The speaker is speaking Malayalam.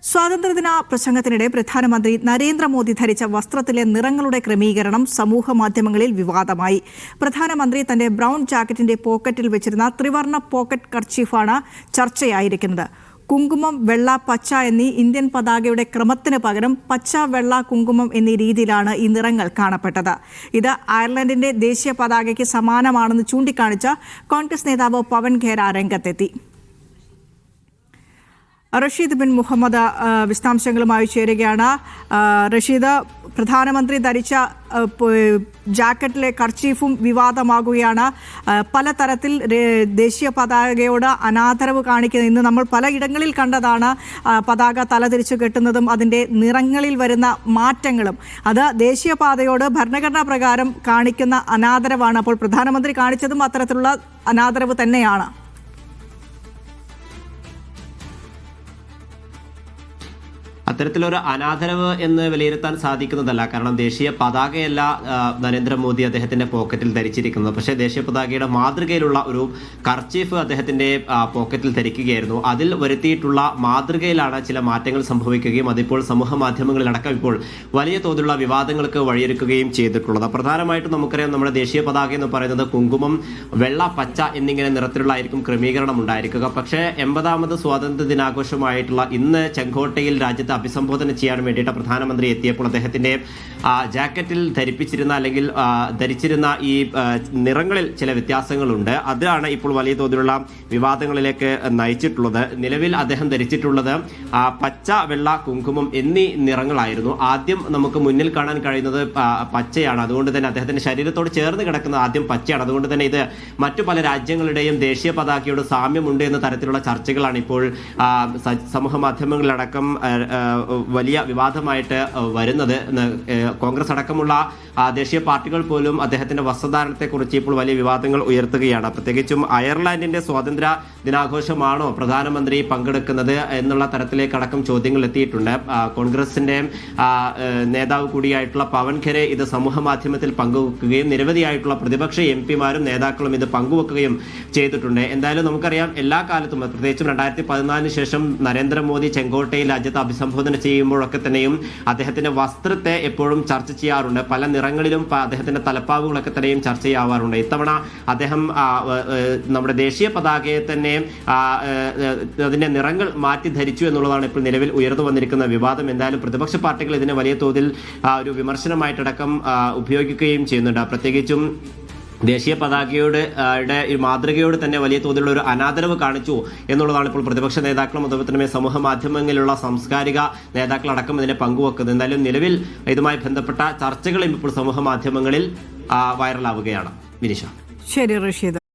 സ്വാതന്ത്ര്യദിന പ്രസംഗത്തിനിടെ പ്രധാനമന്ത്രി നരേന്ദ്രമോദി ധരിച്ച വസ്ത്രത്തിലെ നിറങ്ങളുടെ ക്രമീകരണം സമൂഹമാധ്യമങ്ങളിൽ വിവാദമായി. പ്രധാനമന്ത്രി തന്റെ ബ്രൗൺ ജാക്കറ്റിന്റെ പോക്കറ്റിൽ വെച്ചിരുന്ന ത്രിവർണ്ണ പോക്കറ്റ് കർച്ചീഫാണ് ചർച്ചയായിരിക്കുന്നത്. കുങ്കുമം, വെള്ള, പച്ച എന്നീ ഇന്ത്യൻ പതാകയുടെ ക്രമത്തിന് പകരം പച്ച, വെള്ള, കുങ്കുമം എന്നീ രീതിയിലാണ് ഈ നിറങ്ങൾ കാണപ്പെട്ടത്. ഇത് അയർലൻഡിന്റെ ദേശീയ പതാകയ്ക്ക് സമാനമാണെന്ന് ചൂണ്ടിക്കാണിച്ച കോൺഗ്രസ് നേതാവ് പവൻ ഖേര രംഗത്തെത്തി. റഷീദ് ബിൻ മുഹമ്മദ് വിശദാംശങ്ങളുമായി ചേരുകയാണ്. റഷീദ്, പ്രധാനമന്ത്രി ധരിച്ച ജാക്കറ്റിലെ കർച്ചീഫും വിവാദമാകുകയാണ്. പലതരത്തിൽ ദേശീയ പതാകയോട് അനാദരവ് കാണിക്കുന്ന ഇന്ന് നമ്മൾ പലയിടങ്ങളിൽ കണ്ടതാണ് പതാക തലതിരിച്ചു കെട്ടുന്നതും അതിൻ്റെ നിറങ്ങളിൽ വരുന്ന മാറ്റങ്ങളും. അത് ദേശീയ പാതയോട് ഭരണഘടനാ പ്രകാരം കാണിക്കുന്ന അനാദരവാണ്. അപ്പോൾ പ്രധാനമന്ത്രി കാണിച്ചതും അത്തരത്തിലുള്ള അനാദരവ് തന്നെയാണ്. അത്തരത്തിലൊരു അനാദരവ് എന്ന് വിലയിരുത്താൻ സാധിക്കുന്നതല്ല. കാരണം ദേശീയ പതാകയല്ല നരേന്ദ്രമോദി അദ്ദേഹത്തിന്റെ പോക്കറ്റിൽ ധരിച്ചിരിക്കുന്നത്. പക്ഷേ ദേശീയ പതാകയുടെ മാതൃകയിലുള്ള ഒരു കർച്ചീഫ് അദ്ദേഹത്തിന്റെ പോക്കറ്റിൽ ധരിക്കുകയായിരുന്നു. അതിൽ വരുത്തിയിട്ടുള്ള മാതൃകയിലാണ് ചില മാറ്റങ്ങൾ സംഭവിക്കുകയും അതിപ്പോൾ സമൂഹ മാധ്യമങ്ങളിലടക്കം ഇപ്പോൾ വലിയ തോതിലുള്ള വിവാദങ്ങൾക്ക് വഴിയൊരുക്കുകയും ചെയ്തിട്ടുള്ളത്. പ്രധാനമായിട്ടും നമുക്കറിയാം, നമ്മുടെ ദേശീയ പതാക എന്ന് പറയുന്നത് കുങ്കുമം, വെള്ള, പച്ച എന്നിങ്ങനെ നിറത്തിലുള്ളായിരിക്കും ക്രമീകരണം ഉണ്ടായിരിക്കുക. പക്ഷേ 80ാമത് സ്വാതന്ത്ര്യ ദിനാഘോഷമായിട്ടുള്ള ഇന്ന് ചെങ്കോട്ടയിൽ രാജ്യത്തെ അഭിസംബോധന ചെയ്യാൻ വേണ്ടിയിട്ട് പ്രധാനമന്ത്രി എത്തിയപ്പോൾ അദ്ദേഹത്തിന്റെ ജാക്കറ്റിൽ ധരിച്ചിരുന്ന ഈ നിറങ്ങളിൽ ചില വ്യത്യാസങ്ങളുണ്ട്. അതാണ് ഇപ്പോൾ വലിയ തോതിലുള്ള വിവാദങ്ങളിലേക്ക് നയിച്ചിട്ടുള്ളത്. നിലവിൽ അദ്ദേഹം ധരിച്ചിട്ടുള്ളത് പച്ച, വെള്ള, കുങ്കുമം എന്നീ നിറങ്ങളായിരുന്നു. ആദ്യം നമുക്ക് മുന്നിൽ കാണാൻ കഴിയുന്നത് പച്ചയാണ്. അതുകൊണ്ട് തന്നെ അദ്ദേഹത്തിന്റെ ശരീരത്തോട് ചേർന്ന് കിടക്കുന്നത് ആദ്യം പച്ചയാണ്. അതുകൊണ്ട് തന്നെ ഇത് മറ്റു പല രാജ്യങ്ങളുടെയും ദേശീയ പതാകയോട് സാമ്യമുണ്ട് എന്ന തരത്തിലുള്ള ചർച്ചകളാണ് ഇപ്പോൾ സമൂഹ മാധ്യമങ്ങളിലടക്കം വലിയ വിവാദമായിട്ട് വരുന്നത്. കോൺഗ്രസ് അടക്കമുള്ള ദേശീയ പാർട്ടികൾ പോലും അദ്ദേഹത്തിന്റെ വസ്ത്രധാരണത്തെക്കുറിച്ച് ഇപ്പോൾ വലിയ വിവാദങ്ങൾ ഉയർത്തുകയാണ്. പ്രത്യേകിച്ചും അയർലാൻഡിന്റെ സ്വാതന്ത്ര്യ ദിനാഘോഷമാണോ പ്രധാനമന്ത്രി പങ്കെടുക്കുന്നത് എന്നുള്ള തരത്തിലേക്കടക്കം ചോദ്യങ്ങൾ എത്തിയിട്ടുണ്ട്. കോൺഗ്രസിന്റെ നേതാവ് കൂടിയായിട്ടുള്ള പവൻ ഖേര ഇത് സമൂഹ മാധ്യമത്തിൽ പങ്കുവെക്കുകയും നിരവധിയായിട്ടുള്ള പ്രതിപക്ഷ എംപിമാരും നേതാക്കളും ഇത് പങ്കുവെക്കുകയും ചെയ്തിട്ടുണ്ട്. എന്തായാലും നമുക്കറിയാം, എല്ലാ കാലത്തും പ്രത്യേകിച്ചും 2014 ശേഷം നരേന്ദ്രമോദി ചെങ്കോട്ടയിൽ രാജ്യത്തെ അഭിസംബോധന ചെയ്യുമ്പോഴൊക്കെ തന്നെയും അദ്ദേഹത്തിന്റെ വസ്ത്രത്തെ എപ്പോഴും ചർച്ച ചെയ്യാറുണ്ട്. പല നിറങ്ങളിലും അദ്ദേഹത്തിന്റെ തലപ്പാവുകളൊക്കെ തന്നെയും ചർച്ച ചെയ്യാവാറുണ്ട്. ഇത്തവണ അദ്ദേഹം നമ്മുടെ ദേശീയ പതാകയെ തന്നെ അതിന്റെ നിറങ്ങൾ മാറ്റി ധരിച്ചു എന്നുള്ളതാണ് ഇപ്പോൾ നിലവിൽ ഉയർന്നു വന്നിരിക്കുന്ന വിവാദം. എന്തായാലും പ്രതിപക്ഷ പാർട്ടികൾ ഇതിനെ വലിയ തോതിൽ ഒരു വിമർശനമായിട്ടടക്കം ഉപയോഗിക്കുകയും ചെയ്യുന്നുണ്ട്. പ്രത്യേകിച്ചും ദേശീയ പതാകയുടെ മാതൃകയോട് തന്നെ വലിയ തോതിലുള്ള ഒരു അനാദരവ് കാണിച്ചു എന്നുള്ളതാണ് ഇപ്പോൾ പ്രതിപക്ഷ നേതാക്കളും അതുപോലെ തന്നെ സമൂഹ മാധ്യമങ്ങളിലുള്ള സാംസ്കാരിക നേതാക്കളടക്കം ഇതിനെ പങ്കുവെക്കുന്നത്. എന്തായാലും നിലവിൽ ഇതുമായി ബന്ധപ്പെട്ട ചർച്ചകളും ഇപ്പോൾ സമൂഹ മാധ്യമങ്ങളിൽ വൈറലാവുകയാണ്. വിനിഷ. ശരി റഷീദ്.